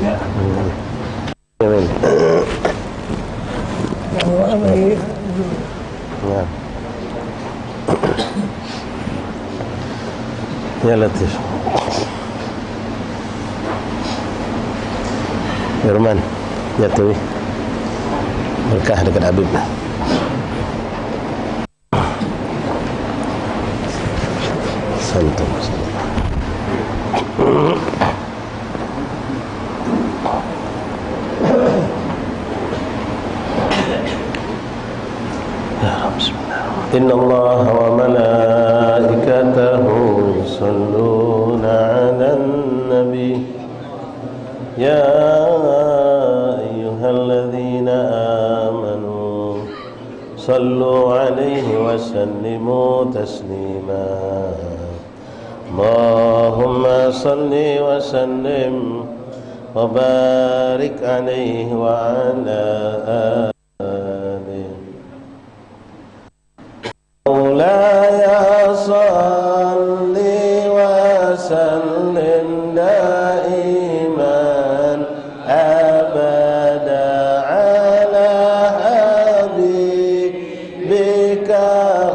Ya Latif. Firman, ya Tuwi. Berkah dekat Habib. Santum. إن الله وملائكته يصلون على النبي يا أيها الذين آمنوا صلوا عليه وسلموا تسليما اللهم صل وسلم وبارك عليه وعلى آله مولاي صل وسلم دائما أبدا على حبيبك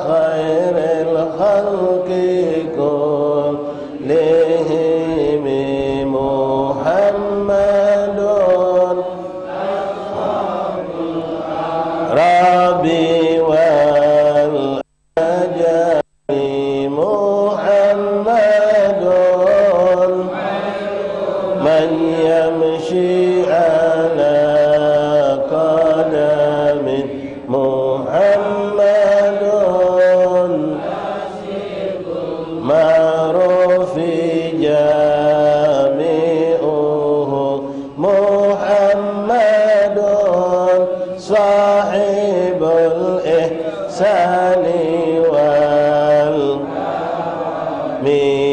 خير الخلق كلهم محمد ربي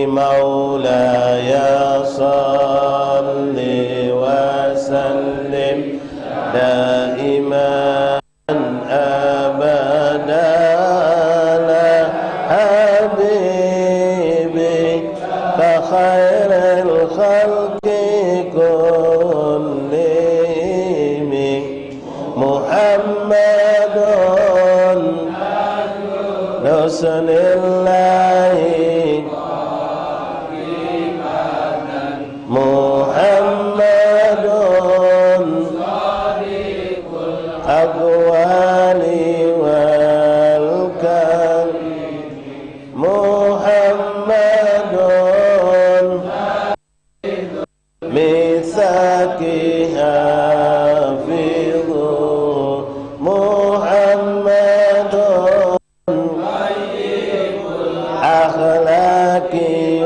مولاي صل وسلم دائما أبدا على حبيبك خير الخلق كلهم محمد رسول الله محمد صادق الأقوال والكلم محمد ميثاقها حافظ محمد أخلاق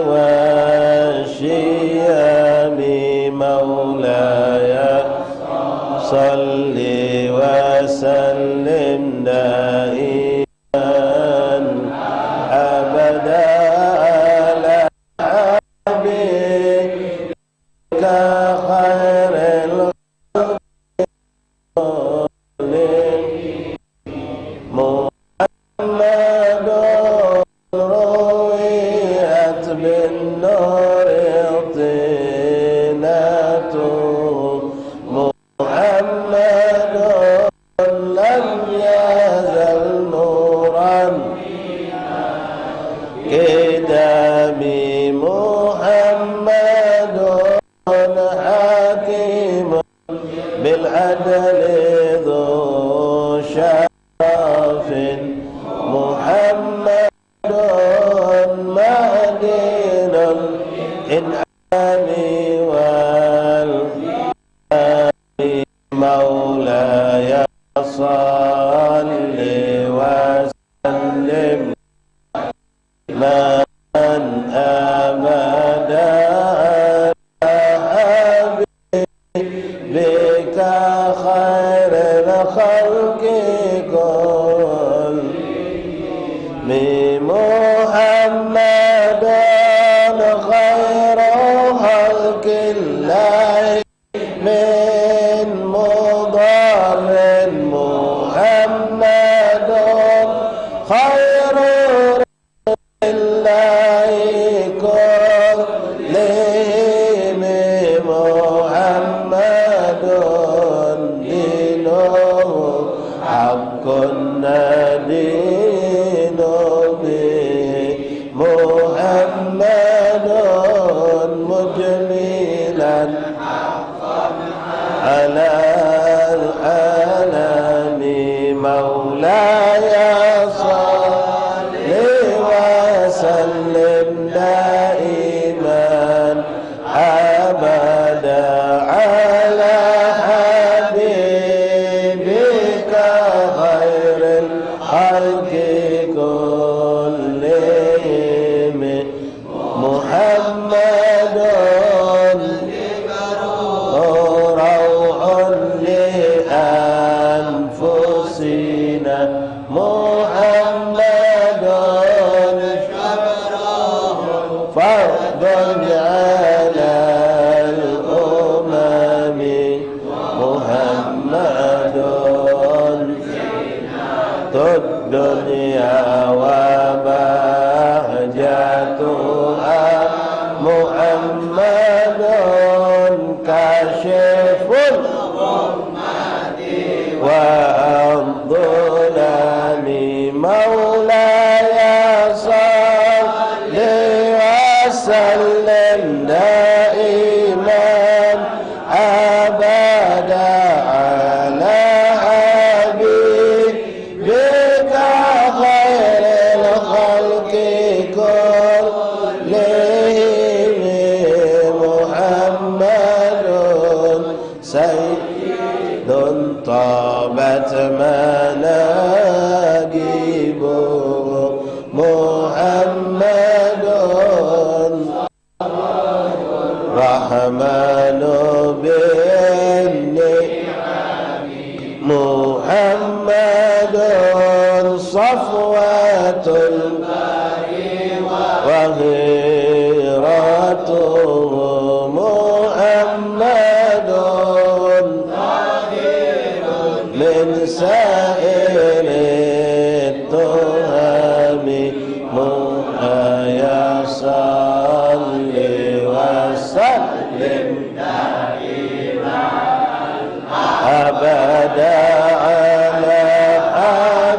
والشيم مولاي صل وسلم دائما أبدا على حبيبك خير الخلق محمد رويت بالنور طينته محمد لم يزل نورا كتابي محمد حكيم بالعدل ذو شرف محمد مهدي الإنعام والإيمان مولاي صل وسلم من أبدا حبيبك خير الخلق كلهم محمد خير خلق الله من مضر محمد خير الله كلهم محمد على الأنام مولاي صل وسلم دائما أبدا على حبيبك خير الخلق كلهم محمد روح لأنفسنا محمد فرض على الأمم محمد الدنيا وبهجتها محمد كاشف والظلام مولاي صل وسلم دائما أبدا على حبيبك خير الخلق كلهم محمد سيد طابت مناقبه محمد رحمن بالنعم محمد صفوة وغيرته محمد من سائر التهم مولاي صل وسلم دائما أبدا على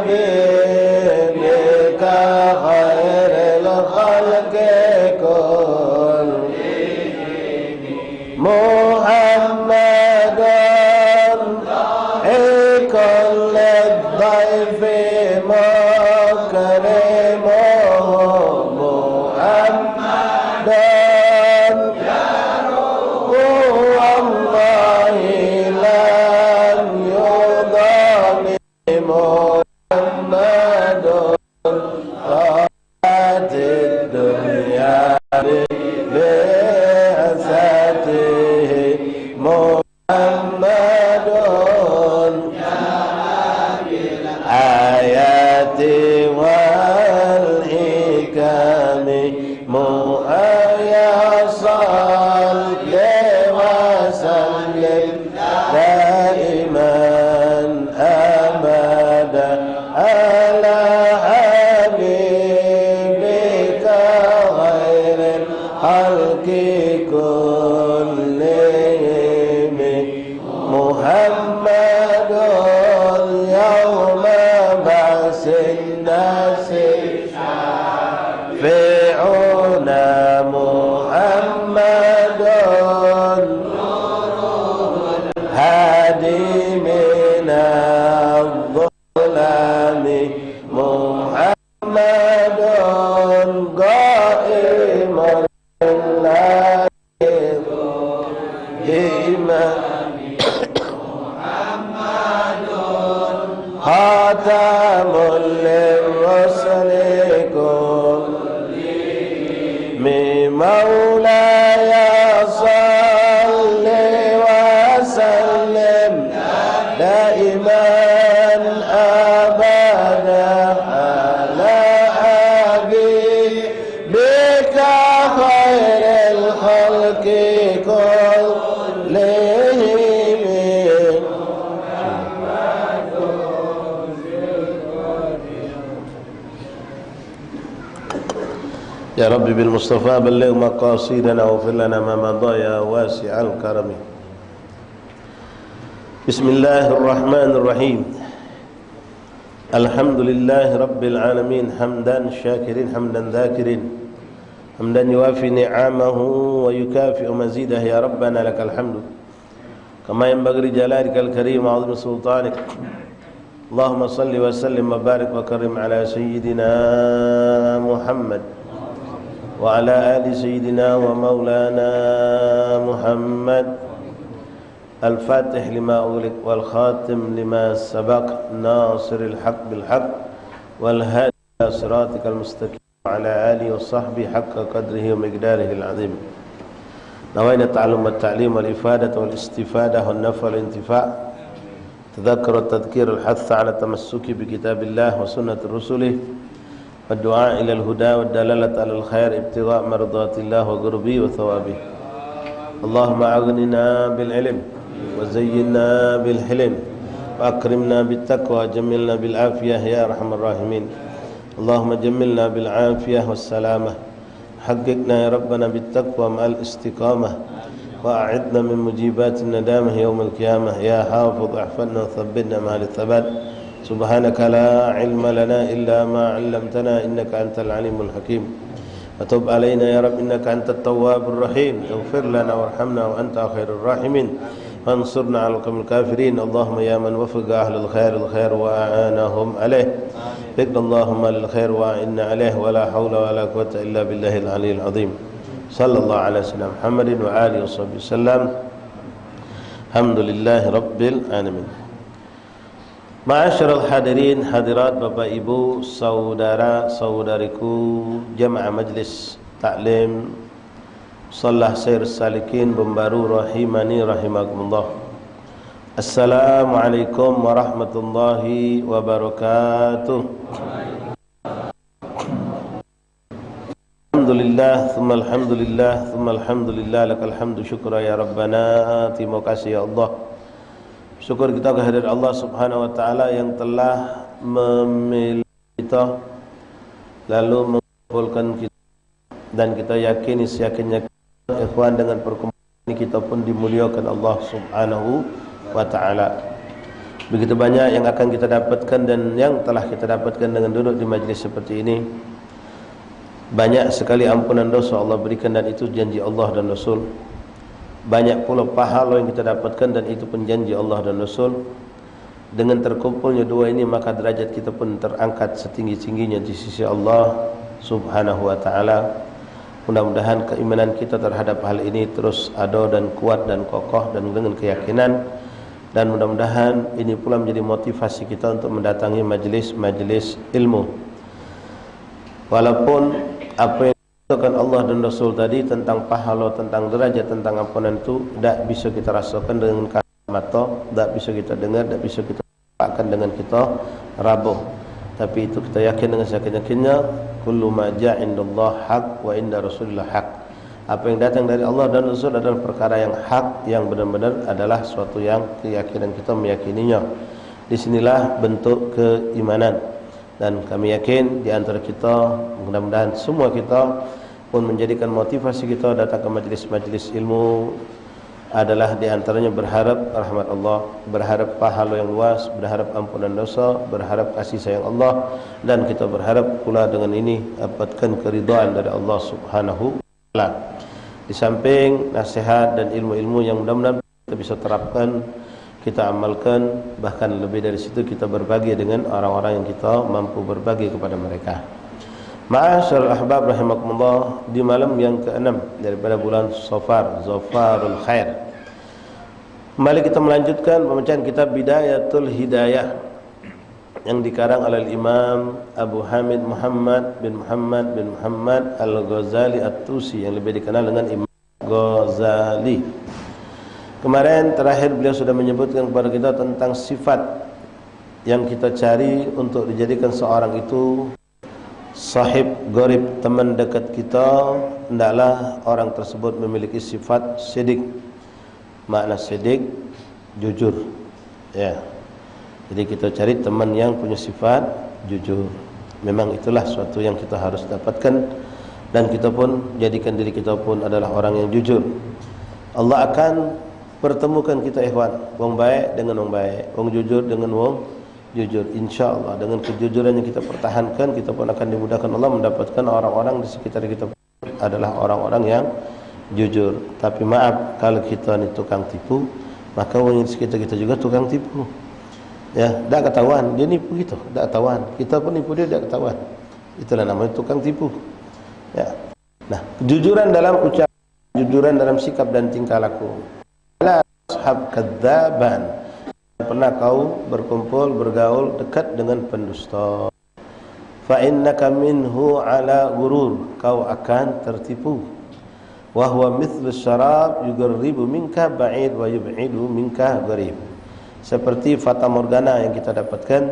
حبيبك خير الخلق كلهم محمد كل الضيف مكرمه محمد والله لن يضام محمد طاعت الدنيا ببعثته محمد آيات والحكم مولاي صل وسلم دائما أبدا على حبيبك خير الخلق كلهم محمد يوم بعث الناس شافعنا محمد هادي من الظلام محمد قائم لله خاتم للرسل كلهم مولاي صل وسلم دائما أبدا على حبيبك خير الخلق كلهم يا رب بالمصطفى بلغ مقاصدنا واغفر لنا ما مضى يا واسع الكرم. بسم الله الرحمن الرحيم. الحمد لله رب العالمين حمدا شاكرين حمدا ذاكرين حمدا يوافي نعمه ويكافئ مزيده يا ربنا لك الحمد كما ينبغي لجلالك الكريم وعظيم سلطانك. اللهم صل وسلم وبارك وكرم على سيدنا محمد وعلى آل سيدنا ومولانا محمد الفاتح لما أغلق والخاتم لما سبق ناصر الحق بالحق والهادي إلى صراطك المستقيم وعلى آله وصحبه حق قدره ومقداره العظيم. نوينا التعلم والتعليم والإفادة والاستفادة والنفع والانتفاع، تذكر التذكير الحث على التمسك بكتاب الله وسنة رسله والدعاء إلى الهدى والدلالة على الخير ابتغاء مرضات الله وقربه وثوابه. اللهم أغننا بالعلم وزينا بالحلم وأكرمنا بالتقوى جملنا بالعافية يا أرحم الراحمين. اللهم جملنا بالعافية والسلامة، حققنا يا ربنا بالتقوى مع الاستقامة، وأعدنا من مجيبات الندامة يوم القيامة. يا حافظ احفظنا وثبتنا مع الثبات. سبحانك لا علم لنا إلا ما علمتنا إنك أنت العليم الحكيم. وتب علينا يا رب إنك أنت التواب الرحيم. اغفر لنا وارحمنا وأنت خير الراحمين، وانصرنا على القوم الكافرين. اللهم يا من وفق أهل الخير وأعانهم عليه، فقد اللهم للخير وأعنا عليه، ولا حول ولا قوة إلا بالله العلي العظيم. صلى الله على سيدنا محمد وآله وصحبه وسلم. الحمد لله رب العالمين. Ma'asyiral hadirin hadirat, Bapak Ibu, saudara-saudariku jamaah majlis taklim Shalah Sair Salikin Bembaru rahimani rahimakumullah. Assalamualaikum warahmatullahi wabarakatuh. Alhamdulillah, thumma alhamdulillah, thumma alhamdulillah, lakal hamdu syukra ya Rabbana. Terima kasih ya Allah. Syukur kita kehadirat Allah subhanahu wa ta'ala yang telah memilih kita, lalu mengumpulkan kita, dan kita yakini seyakinnya ikhwan dengan perkumpulan ini kita pun dimuliakan Allah subhanahu wa ta'ala. Begitu banyak yang akan kita dapatkan dan yang telah kita dapatkan dengan duduk di majlis seperti ini. Banyak sekali ampunan dosa Allah berikan, dan itu janji Allah dan Rasul. Banyak pula pahala yang kita dapatkan, dan itu pun janji Allah dan Rasul. Dengan terkumpulnya dua ini, maka derajat kita pun terangkat setinggi-tingginya di sisi Allah subhanahu wa ta'ala. Mudah-mudahan keimanan kita terhadap hal ini terus ada dan kuat dan kokoh dan dengan keyakinan. Dan mudah-mudahan ini pula menjadi motivasi kita untuk mendatangi majlis-majlis ilmu. Walaupun apa yang dikatakan Allah dan Rasul tadi tentang pahala, tentang derajat, tentang ampunan itu tidak bisa kita rasakan dengan mata, tidak bisa kita dengar, tidak bisa kita rasakan dengan kita rabuh. Tapi itu kita yakin dengan yakin-yakinnya, kullu ma ja'a indallah haq wa inda Rasulillah haq. Apa yang datang dari Allah dan Rasul adalah perkara yang hak, yang benar-benar adalah suatu yang keyakinan kita meyakininya. Disinilah bentuk keimanan. Dan kami yakin di antara kita, mudah-mudahan semua kita pun menjadikan motivasi kita datang ke majlis-majlis ilmu adalah di antaranya berharap rahmat Allah, berharap pahala yang luas, berharap ampunan dosa, berharap kasih sayang Allah, dan kita berharap pula dengan ini dapatkan keridhaan dari Allah subhanahu wa ta'ala. Di samping nasihat dan ilmu-ilmu yang mudah-mudahan kita bisa terapkan, kita amalkan, bahkan lebih dari situ kita berbagi dengan orang-orang yang kita mampu berbagi kepada mereka. Ma'asyarul ahbab rahimakumullah, di malam yang ke-6 daripada bulan Safar, Zafarul Khair, kembali kita melanjutkan pembacaan kitab Bidayatul Hidayah yang dikarang oleh Imam Abu Hamid Muhammad bin Muhammad Al-Ghazali At-Tusi, yang lebih dikenal dengan Imam Ghazali. Kemarin terakhir beliau sudah menyebutkan kepada kita tentang sifat yang kita cari untuk dijadikan seorang itu sahib gharib, teman dekat kita. Hendaklah orang tersebut memiliki sifat sidik. Makna sidik, jujur, ya. Jadi kita cari teman yang punya sifat jujur. Memang itulah suatu yang kita harus dapatkan, dan kita pun jadikan diri kita pun adalah orang yang jujur. Allah akan pertemukan kita ikhwan, wong baik dengan wong baik, wong jujur dengan wong jujur. InsyaAllah dengan kejujuran yang kita pertahankan, kita pun akan dimudahkan Allah mendapatkan orang-orang di sekitar kita adalah orang-orang yang jujur. Tapi maaf, kalau kita ni tukang tipu, maka orang di sekitar kita juga tukang tipu. Ya, tak ketahuan dia nipu kita, tak ketahuan. Kita pun nipu dia, tak ketahuan. Itulah namanya tukang tipu. Ya. Nah, kejujuran dalam ucapan, kejujuran dalam sikap dan tingkah laku. La ashab kadzaban. Pernah kau berkumpul, bergaul dekat dengan pendusta. Fa innaka minhu ala gurur. Kau akan tertipu. Wa huwa mithlu syarab yugarribu minka ba'id wa yub'idu minka gharib. Seperti fata morgana yang kita dapatkan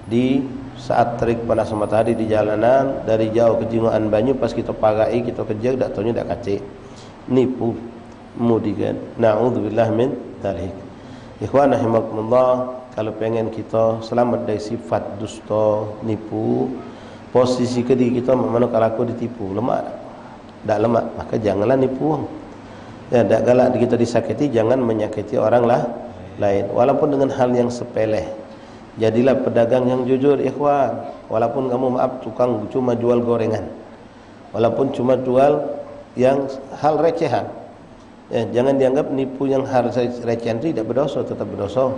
di saat terik panas matahari di jalanan, dari jauh kejinguan banyu, pas kita pagai, kita kejar, dak taunya dak kacik. Nipu, mudikan. Na'udzubillah min dzalik. Ikhwan rahimakumullah, kalau pengen kita selamat dari sifat dusta, nipu, posisi kediri kita mana kalau aku ditipu, lemah tak lemah, maka janganlah nipu orang. Ya, tak galak kita disakiti, jangan menyakiti orang lain, walaupun dengan hal yang sepele. Jadilah pedagang yang jujur, ikhwan. Walaupun kamu maaf tukang cuma jual gorengan, walaupun cuma jual yang hal recehan, ya, jangan dianggap nipu yang hal recehan itu tidak berdosa, tetap berdosa.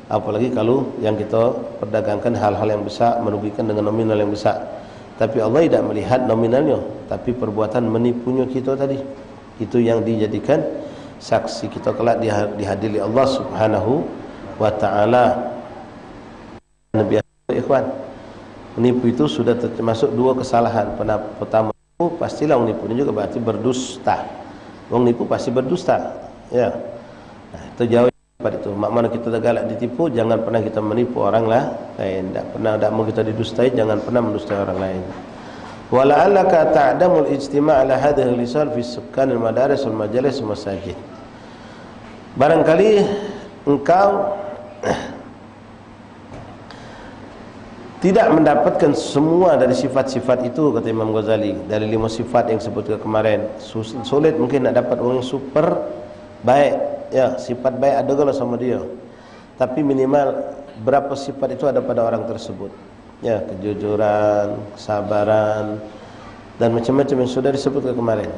Apalagi kalau yang kita perdagangkan hal-hal yang besar, merugikan dengan nominal yang besar. Tapi Allah tidak melihat nominalnya, tapi perbuatan menipunya kita tadi, itu yang dijadikan saksi kita kelak dihadiri Allah Subhanahu wa taala. Nabi ikhwan, menipu itu sudah termasuk dua kesalahan. Pertama, pastilah orang nipu ini juga berarti berdusta. Orang nipu pasti berdusta. Ya. Nah, itu jauh pada itu. Mak mana kita galak ditipu, jangan pernah kita menipu orang lain. Tak mau kita didustai, jangan pernah mendustai orang lain. Wala'allaka ta'damul ijtima' ala hadhihi al-lisal fi sukkan al-madaris wal majalis wal masajid. Barangkali engkau tidak mendapatkan semua dari sifat-sifat itu, kata Imam Ghazali. Dari 5 sifat yang sebutkan kemarin, sulit mungkin nak dapat orang yang super baik. Ya, sifat baik ada kalau sama dia, tapi minimal berapa sifat itu ada pada orang tersebut. Ya, kejujuran, kesabaran, dan macam-macam yang sudah disebutkan kemarin.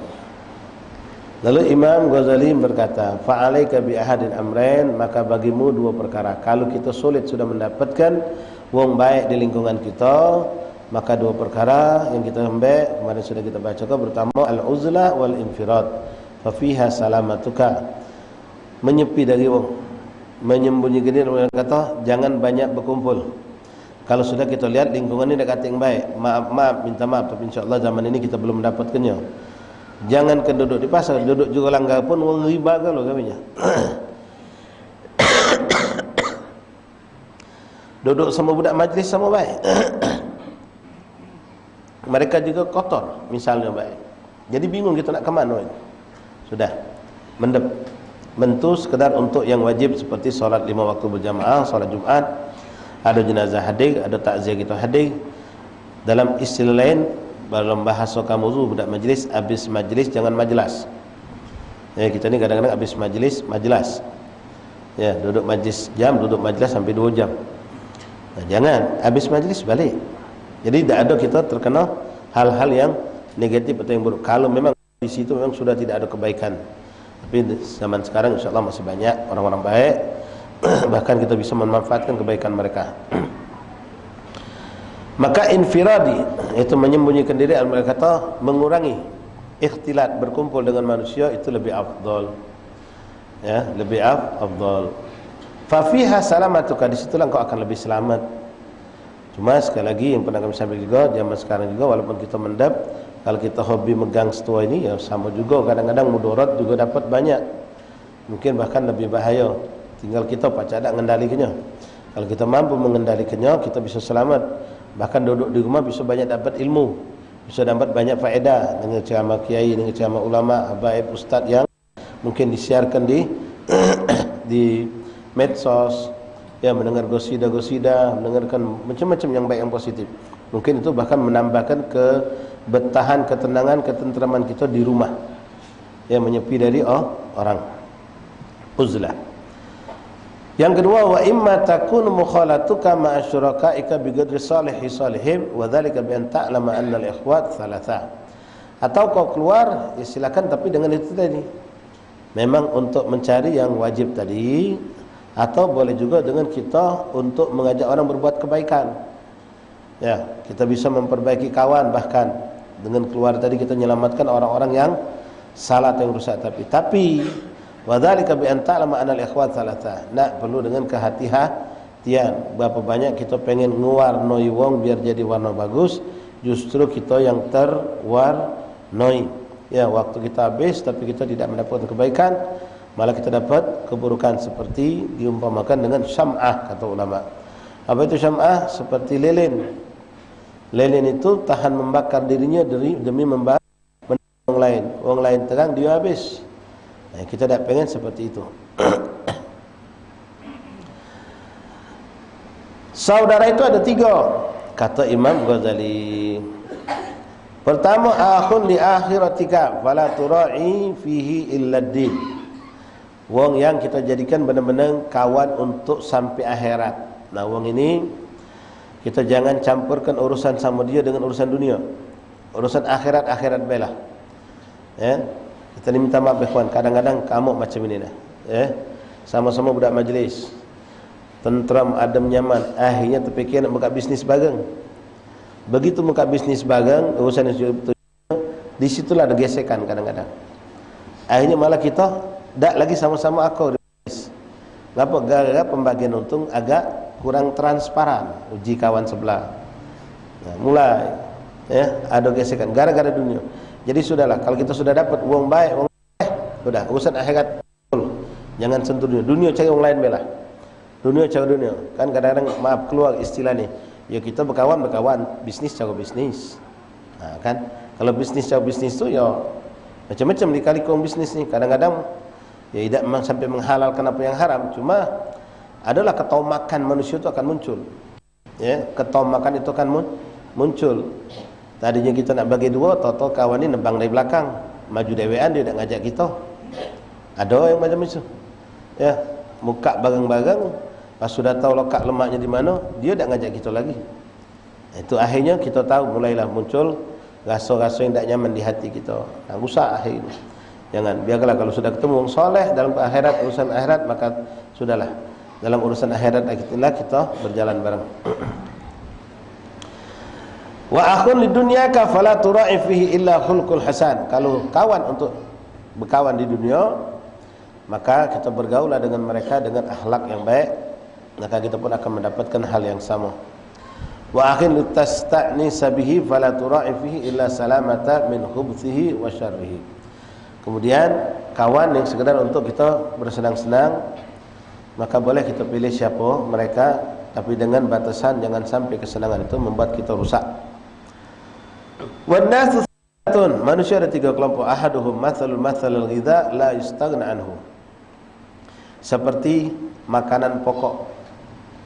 Lalu Imam Ghazali berkata, fa'alaika bi ahadin amrain, maka bagimu 2 perkara. Kalau kita sulit sudah mendapatkan wong baik di lingkungan kita, maka 2 perkara yang kita ambil kemarin sudah kita bacakan. Pertama, al-uzlah wal infirad, fa fiha salamatuka. Menyepi dari wong, menyembunyikan diri. Kata jangan banyak berkumpul. Kalau sudah kita lihat lingkungan ini dah kata yang baik, maaf, minta maaf, tapi insyaAllah zaman ini kita belum mendapatkannya. Jangan duduk di pasar, duduk juga langgar pun orang riba kalau kaminya. Duduk sama budak majlis sama baik. Mereka juga kotor, misalnya baik. Jadi bingung kita nak ke mana. Sudah mendep. Mentu sekedar untuk yang wajib seperti solat 5 waktu berjamaah, solat Jumat, ada jenazah hadir, ada takziah kita hadir. Dalam istilah lain, dalam bahasa kamu budak majlis, habis majlis jangan majlis. Ya, kita ni kadang-kadang habis majlis, majlis. Ya, duduk majlis jam, duduk majlis sampai 2 jam. Nah, jangan habis majlis balik. Jadi tidak ada kita terkena hal-hal yang negatif atau yang buruk. Kalau memang di situ memang sudah tidak ada kebaikan. Tapi zaman sekarang insyaAllah masih banyak orang-orang baik. Bahkan kita bisa memanfaatkan kebaikan mereka. Maka infiradi, itu menyembunyikan diri, mereka kata mengurangi ikhtilat, berkumpul dengan manusia, itu lebih afdal. Ya, lebih afdal. Fa fiha salamatuka, di situlah engkau akan lebih selamat. Cuma sekali lagi yang pernah kami sampaikan juga, zaman sekarang juga walaupun kita mendap, kalau kita hobi megang setua ini, ya sama juga, kadang-kadang mudarat juga dapat banyak. Mungkin bahkan lebih bahaya. Tinggal kita pacak tak mengendalikannya. Kalau kita mampu mengendalikannya, kita bisa selamat. Bahkan duduk di rumah bisa banyak dapat ilmu, bisa dapat banyak faedah dengan ceramah kiai, dengan ceramah ulama, habaib, ustaz yang mungkin disiarkan di di medsos, ya, mendengar gosida-gosida, mendengarkan macam-macam yang baik, yang positif. Mungkin itu bahkan menambahkan kebetahan, ketenangan, ketentraman kita di rumah, ya, menyepi dari orang. Uzlah. Yang kedua, wa imma takunu mukhalatuka ma'a syurakaika bi qadri salihi salihim wa dzalika bi an ta'lama anna al-ikhwat thalatha. Atau kau keluar, ya silakan, tapi dengan itu tadi, memang untuk mencari yang wajib tadi, atau boleh juga dengan kita untuk mengajak orang berbuat kebaikan. Ya, kita bisa memperbaiki kawan, bahkan dengan keluar tadi kita menyelamatkan orang-orang yang salah atau yang rusak. Tapi wadzalika bi an ta'lama anal ikhwat salatah. Nak perlu dengan kehati-hatian. Berapa banyak kita pengen ngewarnoi wong biar jadi warna bagus, justru kita yang terwarnoi. Ya, waktu kita habis tapi kita tidak mendapatkan kebaikan, malah kita dapat keburukan, seperti diumpamakan dengan syam'ah kata ulama. Apa itu syam'ah? Seperti lilin. Lilin itu tahan membakar dirinya demi membakar orang lain. Orang lain terang, dia habis. Nah, kita tidak pengen seperti itu. Saudara itu ada 3, kata Imam Ghazali. Pertama, akhun li akhiratika fala tura'i fihi illa din. Wong yang kita jadikan benar-benar kawan untuk sampai akhirat. Nah, wong ini kita jangan campurkan urusan sama dia dengan urusan dunia. Urusan akhirat bela. Ya. Kita ni minta maaf kawan, kadang-kadang kamu macam ini dah. Ya. Sama-sama budak majlis. Tentram, adem, nyaman, akhirnya terfikir nak buka bisnis bagang. Begitu buka bisnis bagang, urusan yang di situlah ada gesekan kadang-kadang. Akhirnya malah kita tak lagi sama-sama akor. Kenapa? Gara-gara pembagian untung agak kurang transparan, uji kawan sebelah. Nah, mulai ya ada gesekan gara-gara dunia. Jadi sudahlah, kalau kita sudah dapat uang baik, sudah urusan akhirat dulu. Jangan sentuh dunia. Dunia cari orang lain bela. Dunia cari dunia. Kan kadang-kadang maaf keluar istilah ni. Ya kita berkawan, bisnis cari bisnis. Nah, kan kalau bisnis cari bisnis tu ya macam-macam dikali kong bisnis ni. Kadang-kadang ya tidak sampai menghalalkan apa yang haram, cuma adalah ketomakan manusia itu akan muncul. Ya, ketomakan itu akan muncul. Tadinya kita nak bagi 2, toto kawan ni nebang dari belakang, maju dewean, dia nak ngajak kita. Ada yang macam itu. Ya, muka bagang-bagang, pas sudah tahu lokak lemaknya di mana, dia nak ngajak kita lagi. Itu akhirnya kita tahu mulailah muncul rasa-rasa yang tak nyaman di hati kita. Nah, rusak akhirnya. Jangan, biarlah kalau sudah ketemu orang soleh dalam akhirat, urusan akhirat, maka sudahlah. Dalam urusan akhirat kita berjalan bareng. Wa akhun lidunyaka fala tura'i fihi illa khulqul hasan. Kalau kawan untuk berkawan di dunia, maka kita bergaullah dengan mereka dengan akhlak yang baik, maka kita pun akan mendapatkan hal yang sama. Wa akhin litasta'nisa bihi fala tura'i fihi illa salamata min khubthihi wa syarrihi. Kemudian kawan yang sekedar untuk kita bersenang-senang, maka boleh kita pilih siapa mereka, tapi dengan batasan jangan sampai kesenangan itu membuat kita rusak. Wan nasu thalatun, manusia ada 3 kelompok. Ahaduhum mathalul ghidha la yustaghna anhu. Seperti makanan pokok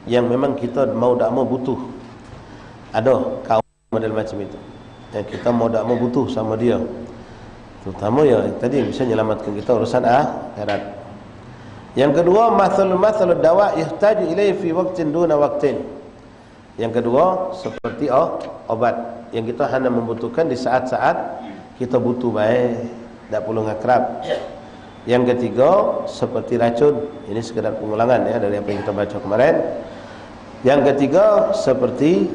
yang memang kita mau tak mau butuh. Ada kawan model macam itu. Yang kita mau tak mau butuh sama dia. Terutama ya tadi bisa menyelamatkan kita urusan akhirat. Yang kedua, mathalul dawa yahtaju ilaihi fi waqtin duna waqtin. Yang kedua, seperti obat yang kita hanya membutuhkan di saat-saat kita butuh baik, tak perlu ngakrab. Yang ketiga, seperti racun. Ini sekedar pengulangan ya dari apa yang kita baca kemarin. Yang ketiga, seperti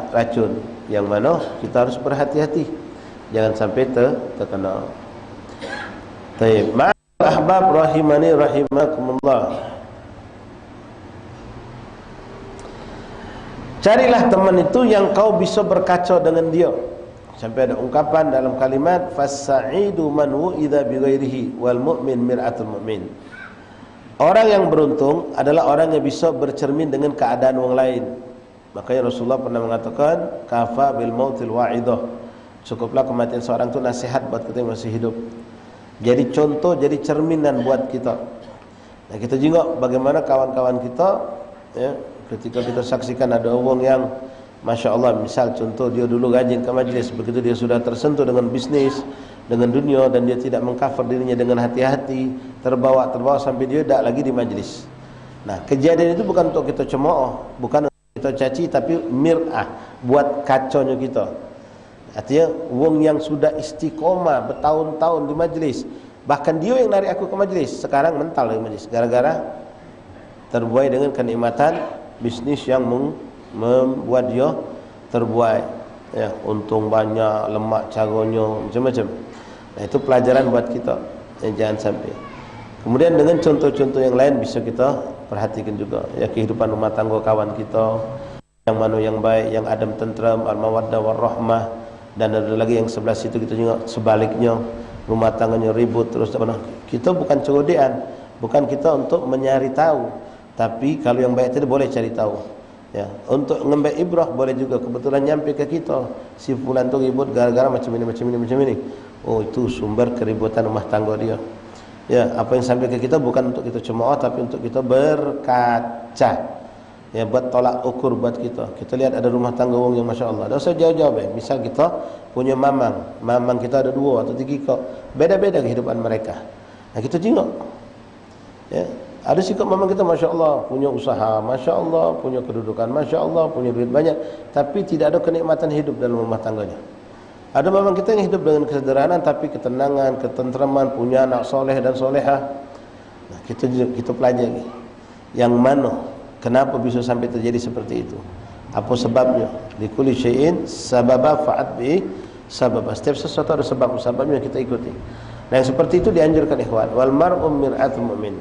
racun, yang mana kita harus berhati-hati, jangan sampai terkena. Baik. Ahbab rahimani rahimakumullah. Carilah teman itu yang kau bisa berkaca dengan dia. Sampai ada ungkapan dalam kalimat fasaidu man wu'idha bighairihi wal mu'min mir'atul mu'min. Orang yang beruntung adalah orang yang bisa bercermin dengan keadaan orang lain. Makanya Rasulullah pernah mengatakan kafa bil mautil wa'idah. Cukuplah kematian seorang itu nasihat buat kita yang masih hidup. Jadi contoh, jadi cerminan buat kita. Nah, kita juga bagaimana kawan-kawan kita ya, ketika kita saksikan ada orang yang Masya Allah, misal contoh dia dulu rajin ke majlis, begitu dia sudah tersentuh dengan bisnis, dengan dunia, dan dia tidak mengcover dirinya dengan hati-hati, terbawa sampai dia tak lagi di majlis. Nah, kejadian itu bukan untuk kita cemooh, bukan untuk kita caci, tapi mir'ah, buat kacaunya kita. Artinya wong yang sudah istiqomah bertahun-tahun di majlis, bahkan dia yang narik aku ke majlis, sekarang mental di majlis gara-gara terbuai dengan kenikmatan bisnis yang membuat dia terbuai, ya, untung banyak, lemak caranya, macam-macam. Nah, itu pelajaran buat kita, ya, jangan sampai. Kemudian dengan contoh-contoh yang lain bisa kita perhatikan juga, ya, kehidupan rumah tangga kawan kita, yang mana yang baik, yang adem tentram, al-mawaddah warahmah. Dan ada lagi yang sebelah situ kita tengok sebaliknya, rumah tangganya ribut terus. Kita bukan cerodean, bukan kita untuk mencari tahu, tapi kalau yang baik tadi boleh cari tahu, ya, untuk mengambil ibrah boleh juga. Kebetulan nyampe ke kita, si fulan tu ribut gara-gara macam ini, macam ini, macam ini. Oh, itu sumber keributan rumah tangga dia. Ya, apa yang sampai ke kita bukan untuk kita cemooh, tapi untuk kita berkaca, ya, buat tolak ukur buat kita. Kita lihat ada rumah tangga wong yang masya Allah, dah usah jauh-jauh. Misal kita punya mamang kita ada 2 atau 3 kok, beda-beda kehidupan mereka. Nah, kita tengok, ya, ada sikap mamang kita masya Allah, punya usaha, masya Allah, punya kedudukan, masya Allah, punya duit banyak, tapi tidak ada kenikmatan hidup dalam rumah tangganya. Ada mamang kita yang hidup dengan kesederhanaan, tapi ketenangan, ketentraman, punya anak soleh dan solehah. Nah, kita pelajari yang mana, kenapa bisa sampai terjadi seperti itu, apa sebabnya. Likulli syai'in sababa fa'at bi sababa. Setiap sesuatu ada sebab-sebabnya, kita ikuti. Nah, yang seperti itu dianjurkan ikhwan. Wal mar'u mir'atul mu'min.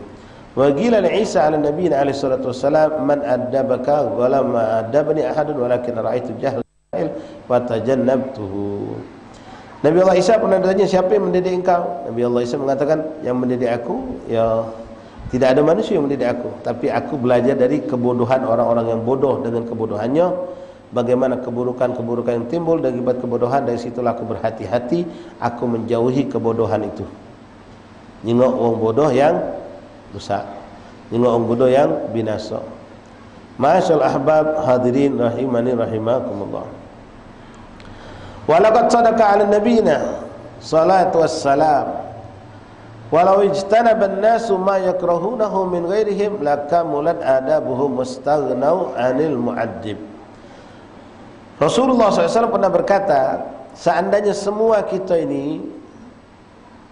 Wa qila li Isa 'ala nabiyina alaihi salatu wassalam, man adabaka wa lam adabni ahadun walakin ra'aitu jahlan wa tajannabtuhu. Nabi Allah Isa pernah ditanya, siapa yang mendidik engkau? Nabi Allah Isa mengatakan, yang mendidik aku, ya, tidak ada manusia yang mendidik aku, tapi aku belajar dari kebodohan orang-orang yang bodoh. Dengan kebodohannya, bagaimana keburukan-keburukan yang timbul dari akibat kebodohan. Dari situlah aku berhati-hati, aku menjauhi kebodohan itu. Nyengok orang bodoh yang rusak, nyengok orang bodoh yang binasa. Ma'asyal ahbab hadirin rahimani rahimakumullah. Walaqad sadaqa 'ala nabiyina salatu wassalam, walau ijtanaba an-nasu ma yakrahunahu min ghairihim lakamulat adabuhum mustaghnau 'anil mu'addib. Rasulullah SAW pernah berkata, seandainya semua kita ini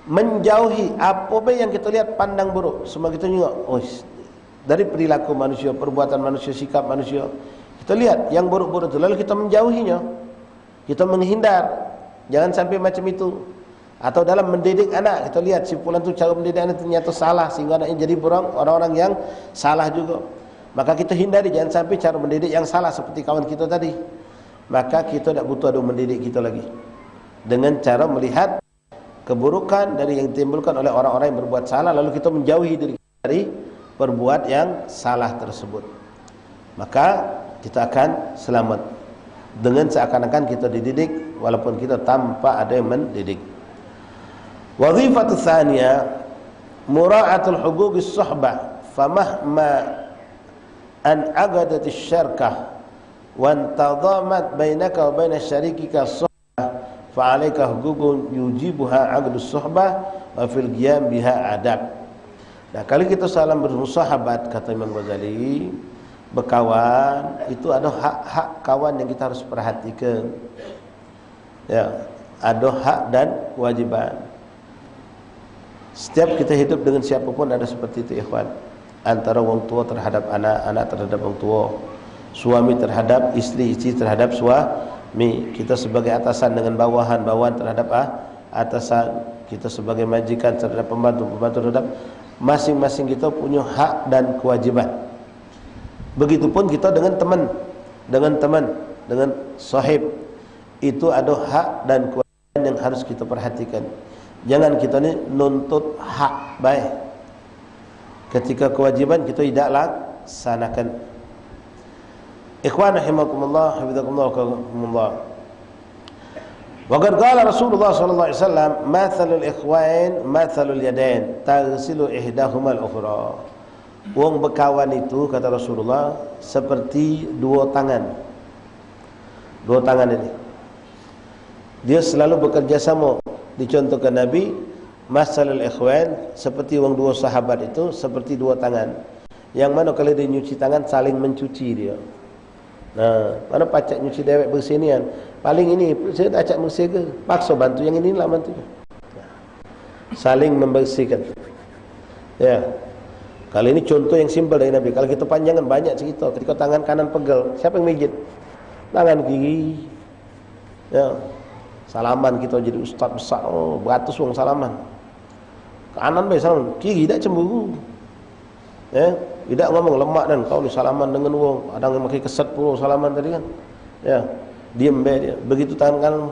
menjauhi apa yang kita lihat pandang buruk, semua kita tengok, oh, dari perilaku manusia, perbuatan manusia, sikap manusia, kita lihat yang buruk-buruk itu, lalu kita menjauhinya, kita menghindar, jangan sampai macam itu. Atau dalam mendidik anak, kita lihat si fulan tu cara mendidik anak ternyata salah, sehingga anaknya jadi orang-orang yang salah juga. Maka kita hindari, jangan sampai cara mendidik yang salah seperti kawan kita tadi. Maka kita tidak butuh ada mendidik kita lagi, dengan cara melihat keburukan dari yang ditimbulkan oleh orang-orang yang berbuat salah, lalu kita menjauhi diri kita dari perbuat yang salah tersebut. Maka kita akan selamat, dengan seakan-akan kita dididik walaupun kita tanpa ada yang mendidik. Wadhifatu tsaniyah mura'atul huquqis suhbah, famahma an agadat asy-syarkah wa antadhamat bainaka wa baina syarikika suhbah fa'alaika huququn yujibuha 'aqdus suhbah wa fil qiyam biha adab. Nah, kalau kita salam bermusahabat, kata Imam Ghazali, berkawan, itu ada hak-hak kawan yang kita harus perhatikan. Ya, ada hak dan kewajiban. Setiap kita hidup dengan siapapun ada seperti itu, ikhwan. Antara orang tua terhadap anak, anak terhadap orang tua, suami terhadap istri, istri terhadap suami. Kita sebagai atasan dengan bawahan, bawahan terhadap atasan. Kita sebagai majikan terhadap pembantu, pembantu terhadap, masing-masing kita punya hak dan kewajiban. Begitupun kita dengan teman, dengan sahib, itu ada hak dan kewajiban yang harus kita perhatikan. Jangan kita ni nuntut hak baik ketika kewajiban kita tidak laksanakan. Ikhwan rahimakumullah, hafizakumullah wa kakumullah. Wa qad qala Rasulullah sallallahu alaihi wasallam, mathalul ikhwan mathalul yadain taghsilu ihdahuma al-ukhra. Wong berkawan itu, kata Rasulullah, seperti dua tangan. Dua tangan ini, dia selalu bekerja sama. Dicontohkan Nabi, masalul ikhwan, seperti wong dua sahabat itu seperti dua tangan, yang mana kalau dia nyuci tangan saling mencuci dia. Nah, mana pacak nyuci dewek bersih ni kan. Paling ini saya tak acak bersih ke, paksa bantu yang ini lah bantu. Saling membersihkan. Ya. Kali ini contoh yang simpel dari Nabi. Kalau kita panjangan banyak cerita. Ketika tangan kanan pegel, siapa yang mijit? Tangan kiri. Ya. Salaman kita jadi ustaz besar, oh, beratus orang salaman. Kanan baik salaman, kiri tak cemburu. Ya, tidak ngomong lemak dan kau ni salaman dengan orang. Ada yang makin keset puluh salaman tadi kan. Ya, diam baik dia. Begitu tangan kanan,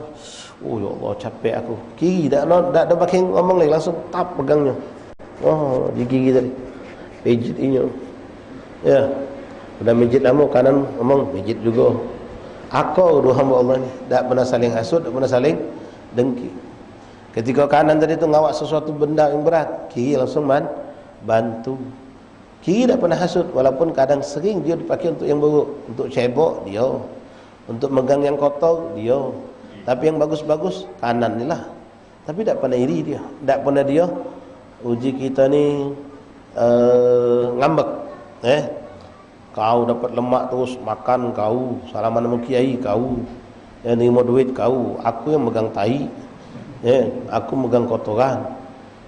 oh ya Allah capek aku. Kiri tak pakai ngomong lagi, langsung tap pegangnya. Oh, di gigi tadi. Pijit inyo. Ya. Sudah mijit lama kanan ngomong mijit juga. Aku dua hamba Allah ni tak pernah saling hasut, tak pernah saling dengki. Ketika kanan tadi tu ngawak sesuatu benda yang berat, kiri langsung bantu. Kiri tak pernah hasut, walaupun kadang sering dia dipakai untuk yang buruk, untuk cebok dia, untuk megang yang kotor dia. Tapi yang bagus-bagus kanan ni lah. Tapi tak pernah iri dia, tak pernah dia uji kita ni ngambek. Kau dapat lemak terus makan kau, salaman sama kiai kau, yang nerima duit kau, aku yang megang tai, aku megang kotoran.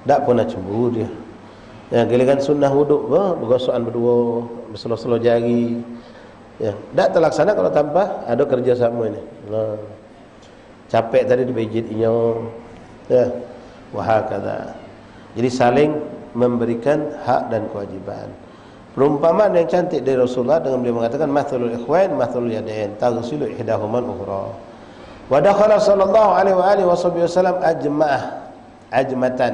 Tak pernah cemburu dia. Ya, giliran sunnah wuduk, bergosokan berdua, berselo-selo jari. Ya, tak terlaksana kalau tanpa ada kerjasama ini. Nah, capek tadi dibijit inyo. Ya, wahakadha. Jadi saling memberikan hak dan kewajiban. Perumpamaan yang cantik dari Rasulullah dengan beliau mengatakan mathalul ikhwan mathalul yadain taghsilu ihdahuma al-ukhra. Wa dakhala sallallahu alaihi wasallam ajmatan,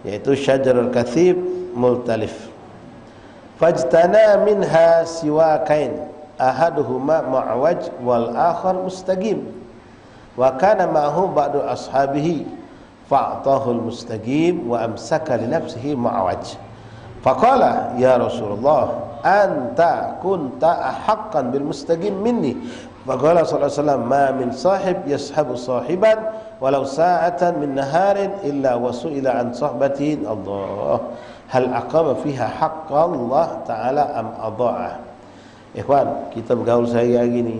yaitu syajarul kathib multalif. Fajtana minha siwakain ahaduhuma mu'waj wal akhar mustaqim. Wa kana ma'ahu ba'du ashabihi fa'tahu al-mustaqim wa amsaka li nafsihi mu'waj. Faqala ya Rasulullah anta kunta ahaqqan bil mustaqim minni. Faqala sallallahu alaihi wasallam ma min sahib yashabu sahiban walau sa'atan min naharin illa wasu'ila an sahbati Allah hal aqama fiha haqqa Allah taala am adha'ah. Ikhwan, kita bergaul sehari-hari ni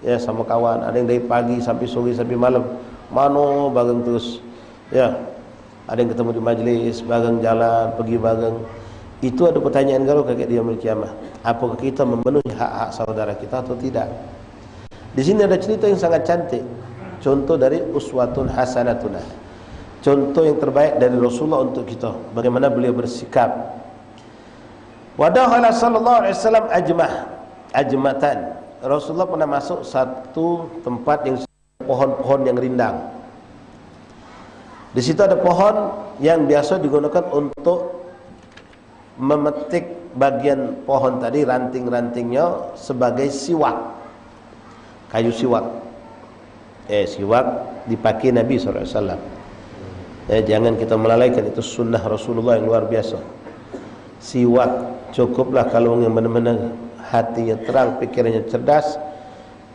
ya sama kawan, ada yang dari pagi sampai sore sampai malam, mano bareng terus. Ya. Ada yang ketemu di majlis, bareng jalan, pergi bareng. Itu ada pertanyaan kalau kakek dia yaumul kiamah. Apakah kita memenuhi hak-hak saudara kita atau tidak? Di sini ada cerita yang sangat cantik. Contoh dari uswatun hasanatuna. Contoh yang terbaik dari Rasulullah untuk kita. Bagaimana beliau bersikap. Wadakhala sallallahu alaihi wasallam ajmatan. Rasulullah pernah masuk satu tempat yang pohon-pohon yang rindang. Di situ ada pohon yang biasa digunakan untuk memetik bagian pohon tadi, ranting-rantingnya sebagai siwak, kayu siwak. Siwak dipakai Nabi SAW. Jangan kita melalaikan, itu sunnah Rasulullah yang luar biasa. Siwak cukuplah kalau yang benar-benar hatinya terang, pikirannya cerdas.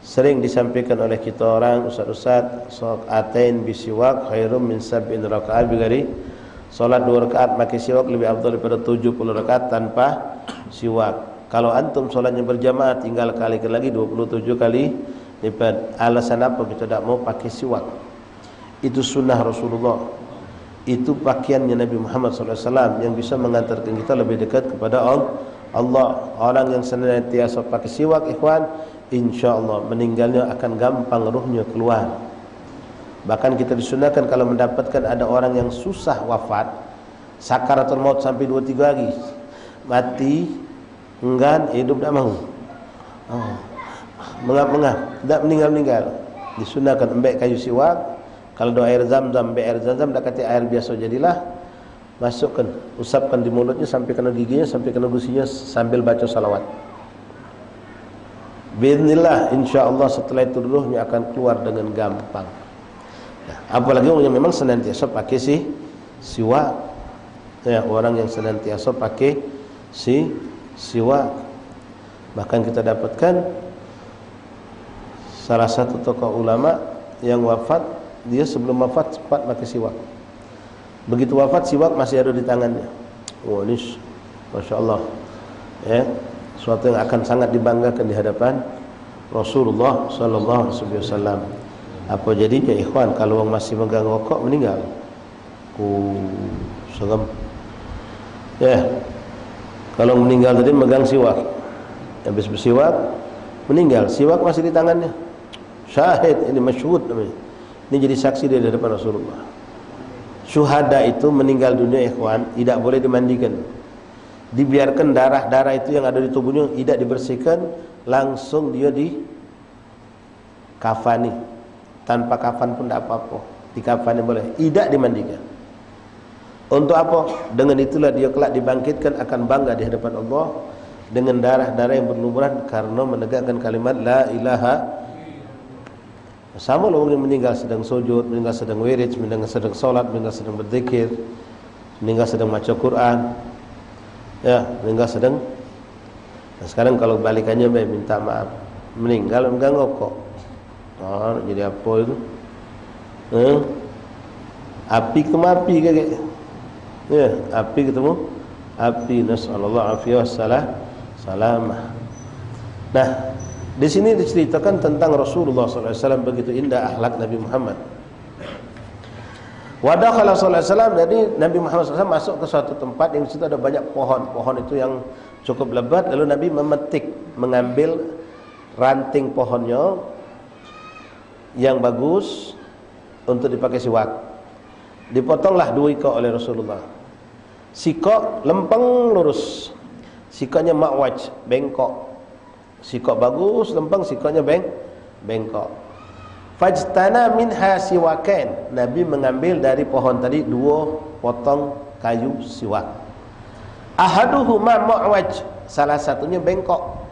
Sering disampaikan oleh kita orang, ustaz-ustaz, saqatain bisiwak khairum min sab'in rakaat bigari. Salat 2 rakaat pakai siwak lebih afdal daripada 70 rakaat tanpa siwak. Kalau antum salatnya berjamaah tinggal kalikan lagi 27 kali lipat. Alasan apa kita tidak mau pakai siwak? Itu sunnah Rasulullah. Itu pakaiannya Nabi Muhammad SAW yang bisa mengantarkan kita lebih dekat kepada Allah. Orang yang senantiasa pakai siwak, ikhwan, insya-Allah meninggalnya akan gampang ruhnya keluar. Bahkan kita disunahkan kalau mendapatkan ada orang yang susah wafat, sakaratul maut sampai 2-3 hari, mati, enggan, hidup tak mahu, mengap-mengap, tak meninggal-meninggal, disunahkan ambil kayu siwak. Kalau doa air zam-zam, ambil air zam-zam, dah kata air biasa jadilah, masukkan, usapkan di mulutnya sampai kena giginya, sampai kena gusinya, sambil baca salawat. Bismillah, insya-Allah setelah itu ruhnya akan keluar dengan gampang. Apalagi orang yang memang senantiasa pakai siwak. Ya, orang yang senantiasa pakai siwak. Bahkan kita dapatkan salah satu tokoh ulama yang wafat, dia sebelum wafat sempat pakai siwak. Begitu wafat siwak masih ada di tangannya. Oh, ini Masya Allah. Ya, suatu yang akan sangat dibanggakan di hadapan Rasulullah sallallahu alaihi wasallam. Apa jadinya ikhwan kalau orang masih megang rokok meninggal? Seram. Ya. Kalau meninggal tadi megang siwak. Habis bersiwak meninggal, siwak masih di tangannya. Syahid, ini masyhud namanya. Ini jadi saksi di hadapan Rasulullah. Syuhada itu meninggal dunia ikhwan tidak boleh dimandikan. Dibiarkan darah-darah itu yang ada di tubuhnya tidak dibersihkan, langsung dia di kafani. Tanpa kafan pun tidak apa-apa. Di kafani boleh, tidak dimandikan. Untuk apa? Dengan itulah dia kelak dibangkitkan akan bangga di hadapan Allah dengan darah-darah yang berlumuran karena menegakkan kalimat la ilaha. Sama orang yang meninggal sedang sujud, meninggal sedang wirid, meninggal sedang solat, meninggal sedang berzikir, meninggal sedang baca Quran, ya, meninggal sedang. Nah, sekarang kalau balikannya minta maaf, meninggal megang rokok. Oh, jadi apa itu? Api ketemu api kayak. Ya, api ketemu api. Nasallallahu alaihi wasallam salamah. Nah, di sini diceritakan tentang Rasulullah SAW begitu indah akhlak Nabi Muhammad. Wadakhala sallallahu alaihi wasallam, jadi Nabi Muhammad SAW masuk ke suatu tempat yang di situ ada banyak pohon. Pohon itu yang cukup lebat, lalu Nabi memetik, mengambil ranting pohonnya yang bagus untuk dipakai siwak. Dipotonglah 2 ikok oleh Rasulullah. Sikok lempeng lurus, sikoknya ma'waj, bengkok. Sikok bagus, lempeng, sikoknya bengkok. Fajtana minha siwakan. Nabi mengambil dari pohon tadi 2 potong kayu siwak. Ahaduhuma ma'waj, salah satunya bengkok.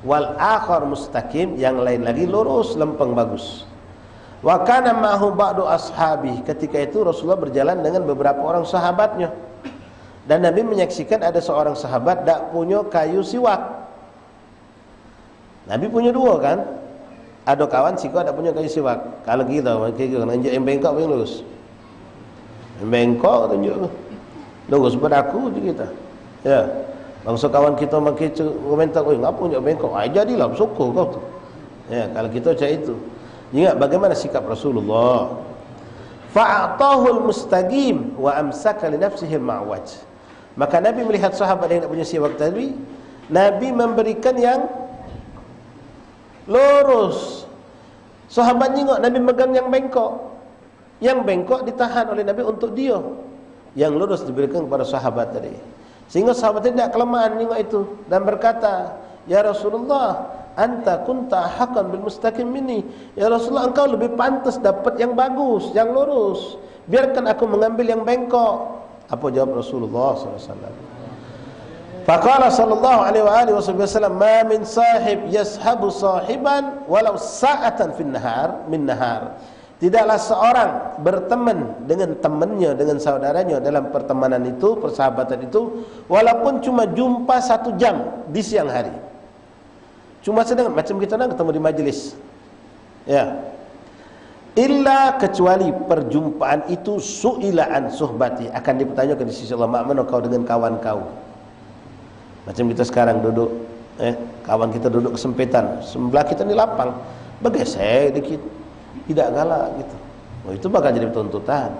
Wal akhar mustaqim, yang lain lagi lurus, lempeng, bagus. Wa kana ma'hu ba'du ashabi. Ketika itu Rasulullah berjalan dengan beberapa orang sahabatnya. Dan Nabi menyaksikan ada seorang sahabat tak punya kayu siwak. Nabi punya 2 kan? Ada kawan sikok tak punya kayu siwak. Kalau kita tunjuk yang bengkok yang lurus. Yang bengkok tunjuk lurus pada aku je kita. Ya. Bangsa kawan kita makin komentar, "Oi, ngapa punya bengkok?" Ah, jadilah syukur kau tu. Ya, kalau kita macam itu. Ingat bagaimana sikap Rasulullah. Fa'atahul mustaqim wa amsaka li nafsihi al-ma'waj. Maka Nabi melihat sahabat yang tak punya siwak tadi, Nabi memberikan yang lurus. Sahabat tengok Nabi megang yang bengkok. Yang bengkok ditahan oleh Nabi untuk dia. Yang lurus diberikan kepada sahabat tadi. Sehingga sahabat tidak kelemahan tengok itu dan berkata, "Ya Rasulullah, anta kunta haqqan bil mustaqim minni." Ya Rasulullah, engkau lebih pantas dapat yang bagus, yang lurus. Biarkan aku mengambil yang bengkok. Apa jawab Rasulullah SAW? Faqala sallallahu alaihi wasallam, "Ma min sahib yashabu sahiban walau sa'atan fin nahar min nahar." Tidaklah seorang berteman dengan temannya, dengan saudaranya dalam pertemanan itu, persahabatan itu, walaupun cuma jumpa 1 jam di siang hari. Cuma sedang macam kita nak ketemu di majlis. Ya. Illa kecuali perjumpaan itu su'ila an suhbati, akan dipertanyakan di sisi Allah, mak mana kau dengan kawan kau. Macam kita sekarang duduk, kawan kita duduk kesempitan, sebelah kita ni lapang, bergeser dikit, tidak galak gitu. Oh, itu bakal jadi tuntutan.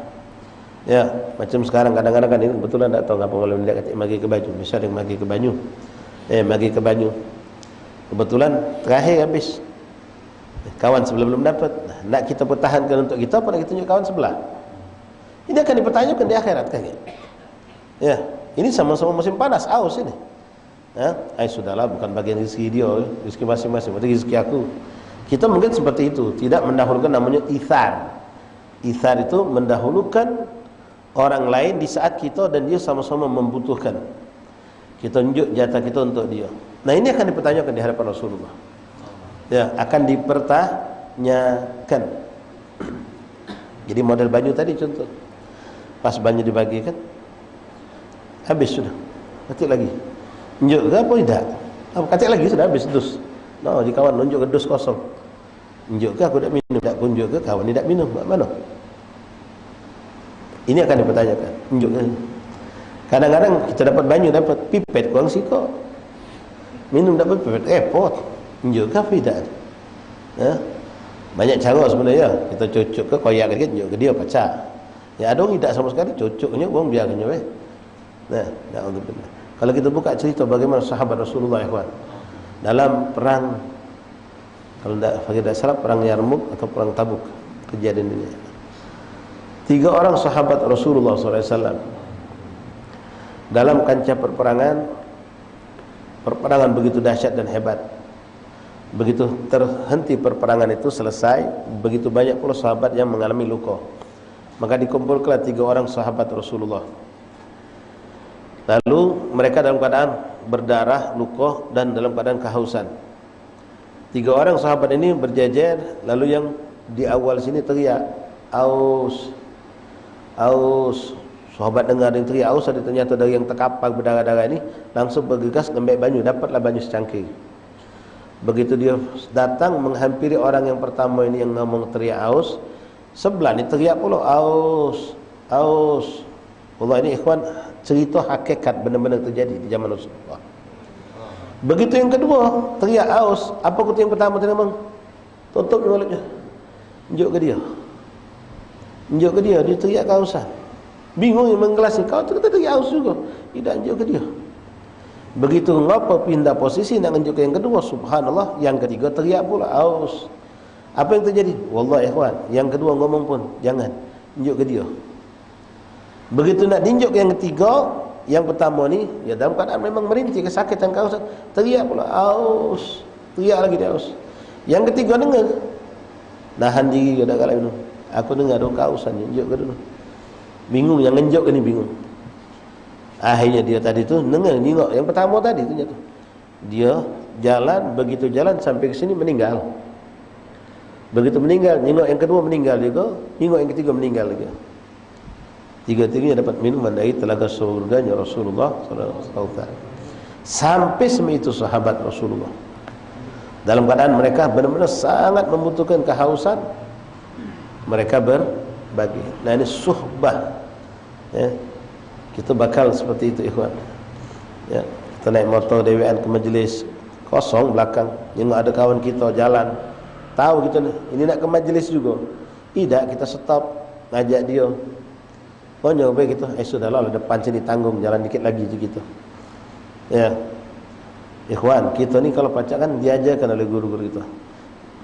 Ya, macam sekarang kadang-kadang kan ini kebetulan tak tahu ngapa malam ni kata magi ke baju, bisa ada magi ke banyu. Magi ke banyu. Kebetulan terakhir habis. Kawan sebelah belum dapat. Nak kita pertahankan untuk kita apa nak kita tunjuk kawan sebelah? Ini akan dipertanyakan di akhirat kan? Ya, ini sama-sama musim panas, aus ini. Ya, sudahlah, bukan bagian rezeki dia, rezeki masing-masing, berarti rezeki aku. Kita mungkin seperti itu, tidak mendahulukan, namanya ithar. Ithar itu mendahulukan orang lain di saat kita dan dia sama-sama membutuhkan. Kita tunjuk jatah kita untuk dia. Nah, ini akan dipertanyakan di hadapan Rasulullah. Ya, akan dipertanyakan. Jadi model baju tadi contoh. Pas banyu dibagikan, habis sudah. Ketik lagi. Tunjuk ke apa tidak? Ketik lagi sudah habis dus. No, di kawan tunjuk ke dus kosong. Tunjuk ke aku tak minum, tak kunjuk ke kawan ni tak minum. Mana? Ini akan dipertanyakan. Tunjuk ke. Kadang-kadang kita dapat banyu, dapat pipet kurang sikok. Minum dapat pipet, pot. Tunjuk ke apa tidak? Ya. Banyak cara sebenarnya. Kita cucuk ke koyak ke tunjuk ke dia pacak. Ya ada orang tidak sama sekali cucuknya orang biarkan je. Nah, naudzubillah. Kalau kita buka cerita bagaimana sahabat Rasulullah ikhwan dalam perang, kalau tidak salah perang Yarmuk atau perang Tabuk kejadian ini. 3 orang sahabat Rasulullah SAW dalam kancah perperangan begitu dahsyat dan hebat. Begitu terhenti perperangan itu selesai, begitu banyak pula sahabat yang mengalami luka. Maka dikumpulkanlah 3 orang sahabat Rasulullah. Lalu mereka dalam keadaan berdarah, luka dan dalam keadaan kehausan. 3 orang sahabat ini berjejer, lalu yang di awal sini teriak, "Aus, aus." Sahabat dengar yang teriak aus, ada ternyata dari yang terkapar berdarah-darah ini langsung bergegas ngambil banyu, dapatlah banyu secangkir. Begitu dia datang menghampiri orang yang pertama ini yang ngomong teriak aus, sebelah ni teriak pula aus, aus. Allah, ini ikhwan cerita hakikat benar-benar terjadi di zaman Rasulullah. Begitu yang kedua teriak aus, apa kata yang pertama tadi memang tutup mulutnya, tunjuk ke dia, tunjuk ke dia, dia teriak kehausan. Bingung yang menggelasi, kau teriak aus juga, tidak tunjuk ke dia. Begitu ngapa pindah posisi nak tunjuk ke yang kedua, subhanallah, yang ketiga teriak pula aus. Apa yang terjadi? Wallahi ikhwan, yang kedua ngomong pun jangan tunjuk ke dia. Begitu nak tunjuk ke yang ketiga, yang pertama ni ya dalam keadaan memang merintih kesakitan kehausan, teriak pula aus, teriak lagi dia aus. Yang ketiga dengar, nahan diri dia dak minum. Aku dengar ada kehausan, tunjuk ke dulu. Bingung yang ngenjuk ni bingung. Akhirnya dia tadi tu dengar nengok yang pertama tadi tu jatuh. Dia jalan, begitu jalan sampai ke sini meninggal. Begitu meninggal, nengok yang kedua meninggal juga, nengok yang ketiga meninggal juga. Tiga-tiganya dapat minuman dari telaga surganya Rasulullah SAW. Sampai semitu sahabat Rasulullah. Dalam keadaan mereka benar-benar sangat membutuhkan kehausan, mereka berbagi. Nah ini suhbah. Ya. Kita bakal seperti itu ikhwan. Ya. Kita naik motor dewean ke majlis, kosong belakang, tengok ada kawan kita jalan, tahu kita ini nak ke majlis juga. Tidak, kita stop, ngajak dia. Oh nyoba gitu, sudahlah depan sini tanggung, jalan dikit lagi je gitu. Ya. Ikhwan, kita ni kalau pacak kan diajarkan oleh guru-guru kita.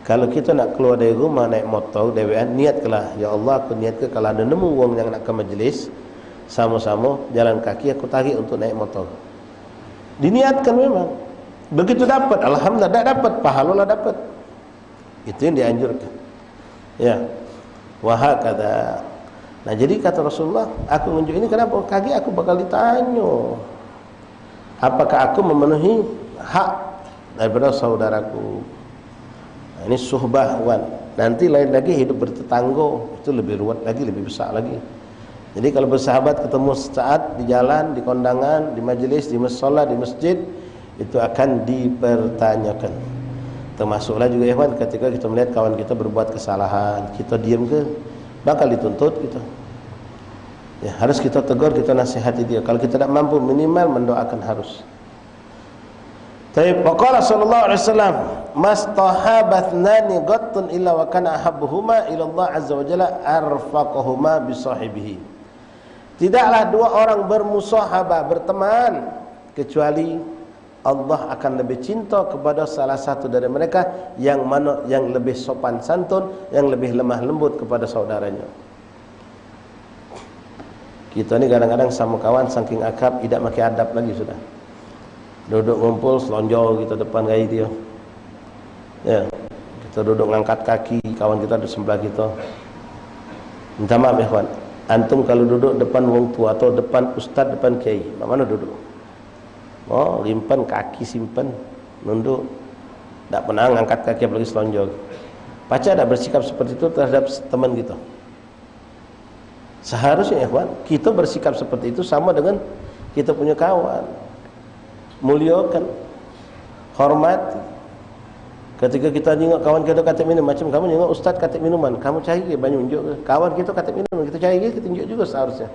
Kalau kita nak keluar dari rumah naik motor dewean, niatkanlah, ya Allah aku niatkan kalau ada nemu wong yang nak ke majlis, sama-sama jalan kaki aku tarik untuk naik motor. Diniatkan memang. Begitu dapat, alhamdulillah, tak dapat pahala dapat. Itu yang dianjurkan. Ya. Wahakadha. Nah jadi kata Rasulullah, aku menunjuk ini kenapa? Kaki aku bakal ditanya, apakah aku memenuhi hak daripada saudaraku. Nah, ini suhbah wan. Nanti lain lagi hidup bertetangga, itu lebih ruwet lagi, lebih besar lagi. Jadi kalau bersahabat ketemu saat di jalan, di kondangan, di majlis, di mushola, di masjid, itu akan dipertanyakan. Termasuklah juga ya wan, ketika kita melihat kawan kita berbuat kesalahan, kita diam ke? Bakal dituntut kita. Ya, harus kita tegur, kita nasihati dia. Kalau kita tidak mampu, minimal mendoakan harus. Tapi waqala sallallahu alaihi wasallam, "Mastahabathnani qattun illa wa kana ahabbuhuma ila Allah azza wa jalla arfaqahuma bi sahibihi." Tidaklah 2 orang bermusahabah, berteman, kecuali Allah akan lebih cinta kepada salah satu dari mereka yang mana yang lebih sopan santun, yang lebih lemah lembut kepada saudaranya. Kita ni kadang-kadang sama kawan saking akrab tidak pakai adab lagi sudah. Duduk ngumpul selonjor kita depan gaya dia. Ya, kita duduk ngangkat kaki, kawan kita di sebelah kita. Minta maaf ya kawan. Antum kalau duduk depan wong tua atau depan ustaz, depan kiai, mana duduk? Oh, limpan kaki simpan, nunduk, tak pernah angkat kaki apalagi selonjor. Pacar tak bersikap seperti itu terhadap teman kita. Seharusnya ikhwan, kita bersikap seperti itu sama dengan kita punya kawan. Muliakan, hormati. Ketika kita tengok kawan kita kata minum, macam kamu tengok ustaz kata minuman, kamu cari ke banyak unjuk ke? Kawan kita kata minuman, kita cari ke, kita tunjuk juga seharusnya.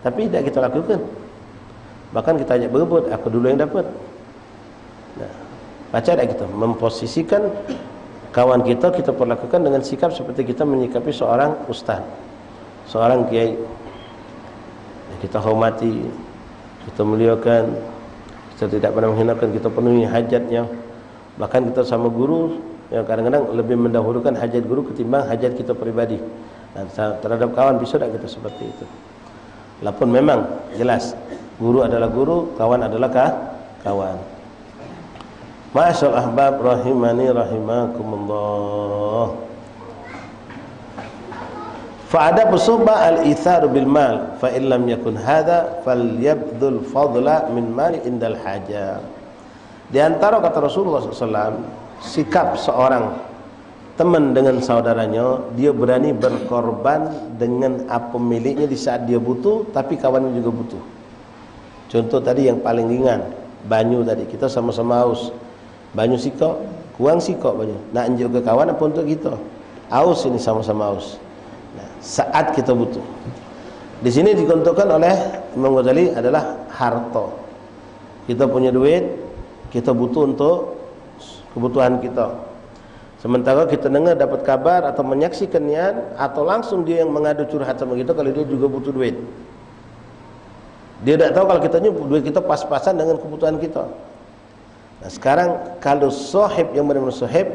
Tapi tidak kita lakukan. Bahkan kita ajak berebut, aku dulu yang dapat. Nah, baca tak kita memposisikan Kawan kita perlakukan dengan sikap seperti kita menyikapi seorang ustaz, seorang kiai. Kita hormati, kita muliakan, kita tidak pernah menghinakan, kita penuhi hajatnya. Bahkan kita sama guru yang kadang-kadang lebih mendahulukan hajat guru ketimbang hajat kita pribadi. Dan terhadap kawan bisa tak kita seperti itu. Walaupun memang jelas guru adalah guru, kawan adalah kawan. Ma'asyal ahbab rahimani rahimakumullah. Fa'ada suhbah al-ithar bil mal, fa in lam yakun hadha falyabdhul fadla min mali indal haja. Di antara kata Rasulullah SAW, sikap seorang teman dengan saudaranya, dia berani berkorban dengan apa miliknya di saat dia butuh, tapi kawannya juga butuh. Contoh tadi yang paling ringan, banyu tadi, kita sama-sama haus, banyu sikok, kurang sikok banyu, nak anjuk ke kawan apa untuk kita? Haus ini sama-sama haus. Nah, saat kita butuh. Di sini dicontohkan oleh Imam Ghazali adalah harta. Kita punya duit, kita butuh untuk kebutuhan kita. Sementara kita dengar dapat kabar atau menyaksikan niat, atau langsung dia yang mengadu curhat sama kita kalau dia juga butuh duit. Dia tak tahu kalau kita duit kita pas-pasan dengan kebutuhan kita. Nah, sekarang kalau sahib yang benar-benar sahib,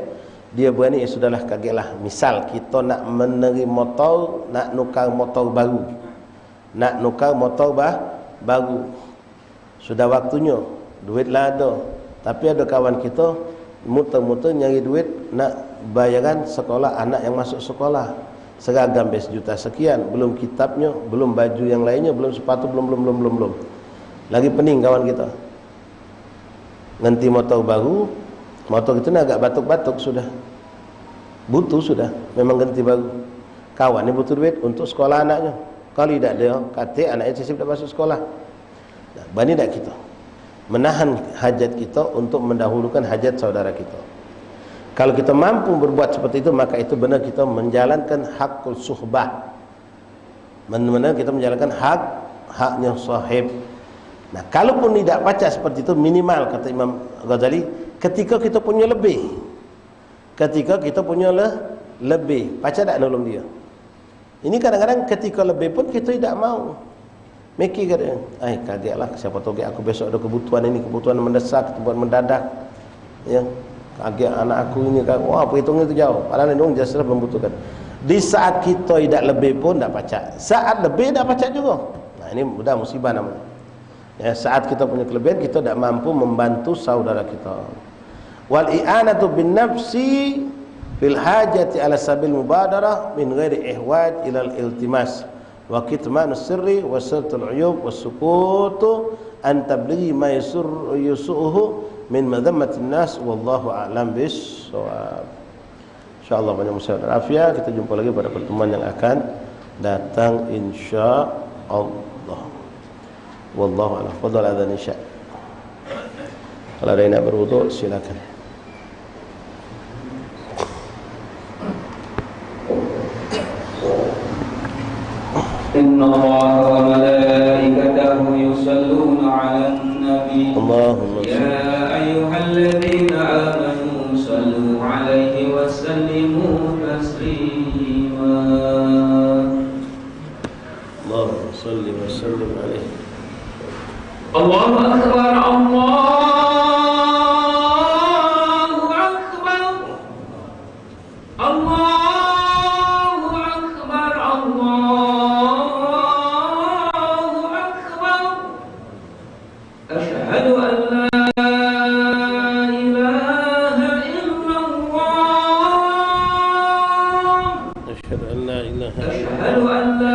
dia berani, ya sudahlah, kagetlah. Misal kita nak menerima motor, nak nukar motor baru, nak nukar motor baru, sudah waktunya, duitlah ada, tapi ada kawan kita muter-muter nyari duit nak bayaran sekolah anak yang masuk sekolah, seragam juta sekian, belum kitabnya, belum baju yang lainnya, belum sepatu, belum. Lagi pening kawan kita ganti motor baru, motor itu agak batuk-batuk, sudah butuh, sudah memang ganti baru. Kawan ni butuh duit untuk sekolah anaknya, kalau tidak dia kata anaknya sisip tak masuk sekolah. Nah, berani tak kita menahan hajat kita untuk mendahulukan hajat saudara kita? Kalau kita mampu berbuat seperti itu, maka itu benar kita menjalankan hakul suhbah, benar-benar kita menjalankan haknya sahib. Nah, kalaupun tidak baca seperti itu, minimal kata Imam Ghazali, ketika kita punya lebih, baca tak nolong dia. Ini kadang-kadang ketika lebih pun kita tidak mau. Mikir kata, kagetlah, siapa tahu aku besok ada kebutuhan ini, kebutuhan mendesak, kebutuhan mendadak. Ya, kaget anak aku ini kan, wah perhitungnya itu jauh. Padahal ini jelas membutuhkan. Di saat kita tidak lebih pun tidak baca. Saat lebih tidak baca juga. Nah, ini sudah musibah namanya. Ya, saat kita punya kelebihan, kita tidak mampu membantu saudara kita. Wal i'anatu bin nafsi fil hajati ala sabil mubadarah min ghairi ihwaj ila al-iltimas wa kitmanus sirri wa sirtul uyub wa sukutu an tablighi ma yusuhu min madhammatin nas wallahu a'lam bis-shawab. Insyaallah banyak musyawarah afiat. Kita jumpa lagi pada pertemuan yang akan datang insyaallah. Wallahu a'lam. Fadhal adzan isya. Kalau ada yang nak berwudu silakan. Inna Allaha wa malaikatahu yusalluna 'alan nabi. Allahumma ya ayyuhalladzina amanu sallu 'alaihi wa sallimu taslima. Allahumma salli wa sallim 'alaihi. Allahu akbar, Allahu akbar, Allahu akbar, Allahu akbar. Asyhadu an la ilaha illallah. Asyhadu an la ilaha Asyhadu an la